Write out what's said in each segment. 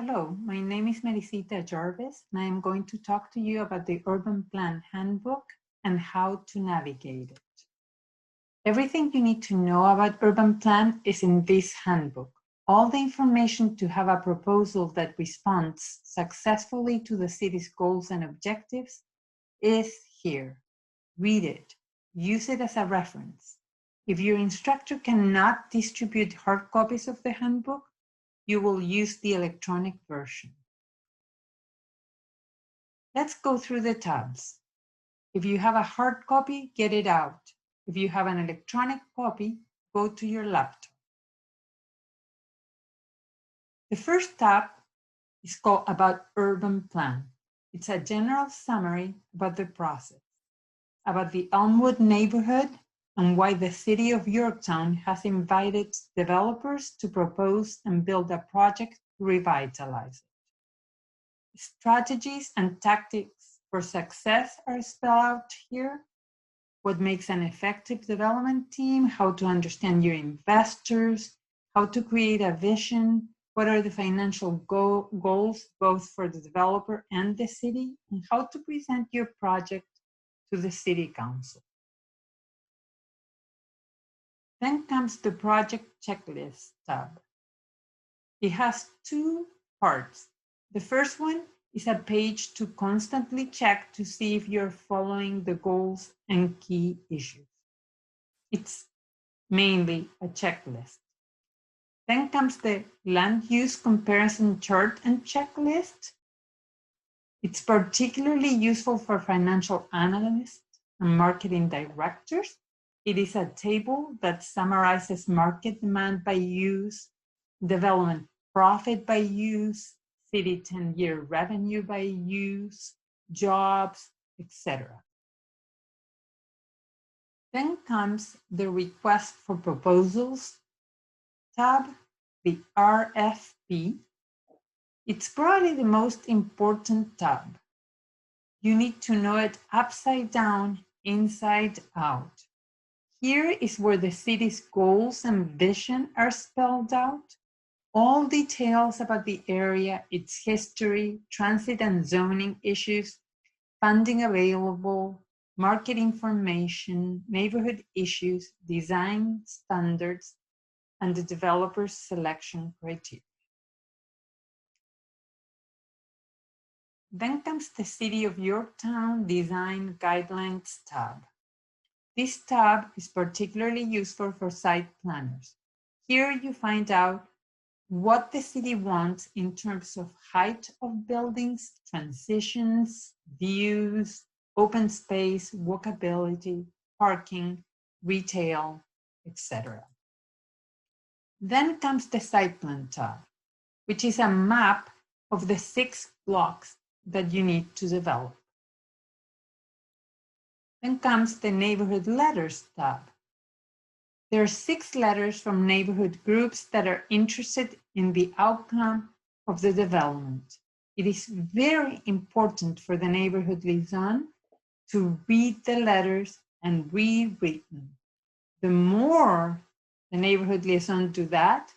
Hello, my name is Marisita Jarvis, and I am going to talk to you about the UrbanPlan Handbook and how to navigate it. Everything you need to know about UrbanPlan is in this handbook. All the information to have a proposal that responds successfully to the city's goals and objectives is here. Read it. Use it as a reference. If your instructor cannot distribute hard copies of the handbook, you will use the electronic version. Let's go through the tabs. If you have a hard copy, get it out. If you have an electronic copy, go to your laptop. The first tab is called About UrbanPlan. It's a general summary about the process, about the Elmwood neighborhood and why the city of Yorktown has invited developers to propose and build a project to revitalize it. Strategies and tactics for success are spelled out here. What makes an effective development team, how to understand your investors, how to create a vision, what are the financial goals both for the developer and the city, and how to present your project to the city council. Then comes the project checklist tab. It has two parts. The first one is a page to constantly check to see if you're following the goals and key issues. It's mainly a checklist. Then comes the land use comparison chart and checklist. It's particularly useful for financial analysts and marketing directors. It is a table that summarizes market demand by use, development profit by use, city 10-year revenue by use, jobs, etc. Then comes the request for proposals tab, the RFP. It's probably the most important tab. You need to know it upside down, inside out. Here is where the city's goals and vision are spelled out. All details about the area, its history, transit and zoning issues, funding available, market information, neighborhood issues, design standards, and the developer's selection criteria. Then comes the City of Yorktown Design Guidelines tab. This tab is particularly useful for site planners. Here you find out what the city wants in terms of height of buildings, transitions, views, open space, walkability, parking, retail, etc. Then comes the site plan tab, which is a map of the 6 blocks that you need to develop. Then comes the neighborhood letters tab. There are 6 letters from neighborhood groups that are interested in the outcome of the development. It is very important for the neighborhood liaison to read the letters and reread them. The more the neighborhood liaison do that,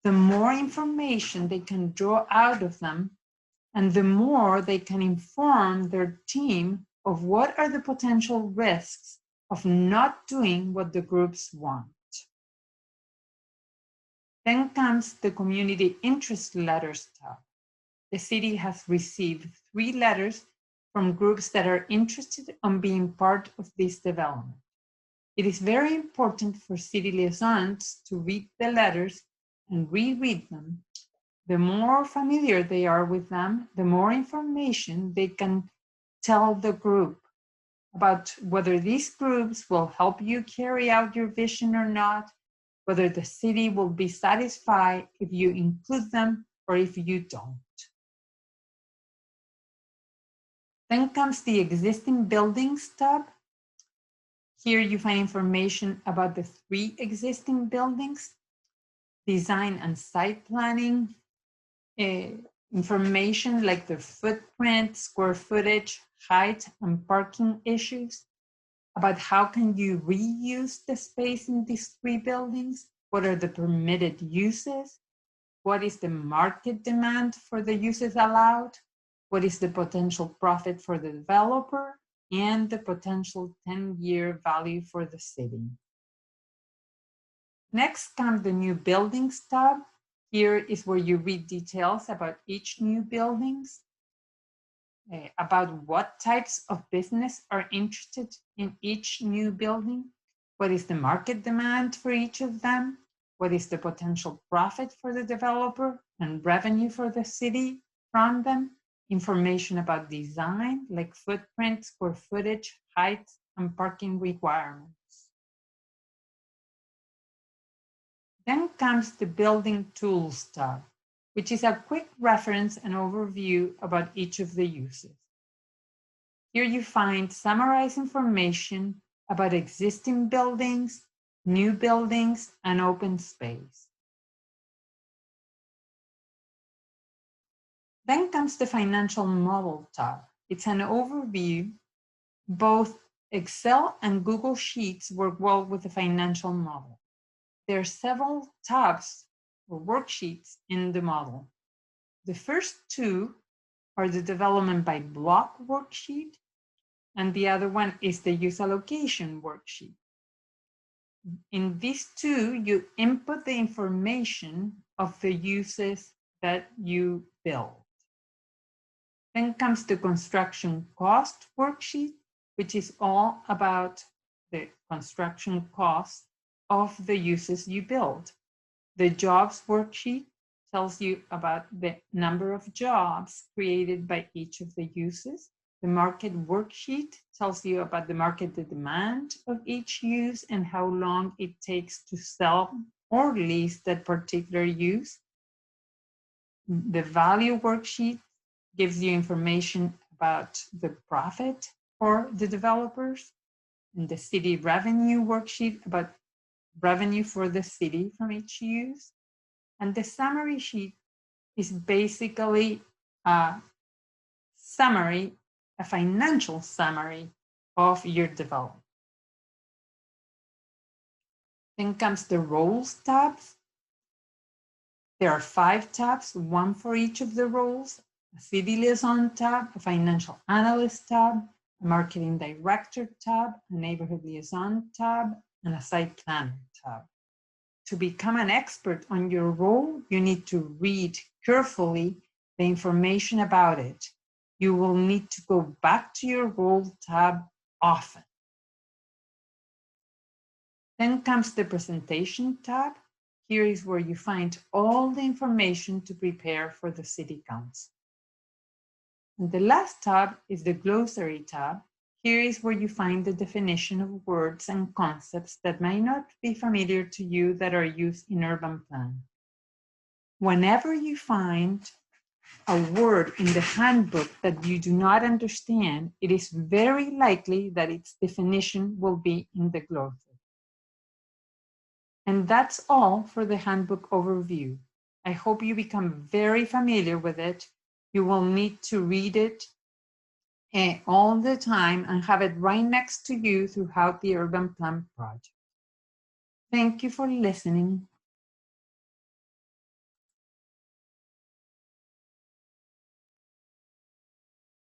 the more information they can draw out of them, and the more they can inform their team of what are the potential risks of not doing what the groups want. Then comes the community interest letters tab. The city has received 3 letters from groups that are interested in being part of this development. It is very important for city liaisons to read the letters and reread them. The more familiar they are with them, the more information they can tell the group about whether these groups will help you carry out your vision or not, whether the city will be satisfied if you include them or if you don't. Then comes the existing buildings tab. Here you find information about the 3 existing buildings, design and site planning, information like the footprint, square footage, height, and parking issues, about how can you reuse the space in these 3 buildings, what are the permitted uses, What is the market demand for the uses allowed? What is the potential profit for the developer? And the potential 10-year value for the city. Next comes the New Buildings tab. Here is where you read details about each new buildings, about what types of business are interested in each new building, what is the market demand for each of them, what is the potential profit for the developer and revenue for the city from them, information about design like footprint, square footage, height, and parking requirements. Then comes the Building Tools tab, which is a quick reference and overview about each of the uses. Here you find summarized information about existing buildings, new buildings, and open space. Then comes the Financial Model tab. It's an overview. Both Excel and Google Sheets work well with the financial model. There are several tabs or worksheets in the model. The first two are the development by block worksheet, and the other one is the use allocation worksheet. In these two, you input the information of the uses that you build. Then comes the construction cost worksheet, which is all about the construction cost of the uses you build. The jobs worksheet tells you about the number of jobs created by each of the uses. The market worksheet tells you about the market demand of each use and how long it takes to sell or lease that particular use. The value worksheet gives you information about the profit for the developers, and the city revenue worksheet about revenue for the city from each use. And the summary sheet is basically a summary, a financial summary of your development. Then comes the roles tabs. There are 5 tabs, one for each of the roles: a city liaison tab, a financial analyst tab, a marketing director tab, a neighborhood liaison tab, and a site planner tab. To become an expert on your role, you need to read carefully the information about it. You will need to go back to your role tab often. Then comes the presentation tab. Here is where you find all the information to prepare for the city council. And the last tab is the glossary tab. Here is where you find the definition of words and concepts that may not be familiar to you that are used in UrbanPlan. Whenever you find a word in the handbook that you do not understand, it is very likely that its definition will be in the glossary. And that's all for the handbook overview. I hope you become very familiar with it. You will need to read it all the time and have it right next to you throughout the UrbanPlan project. Thank you for listening.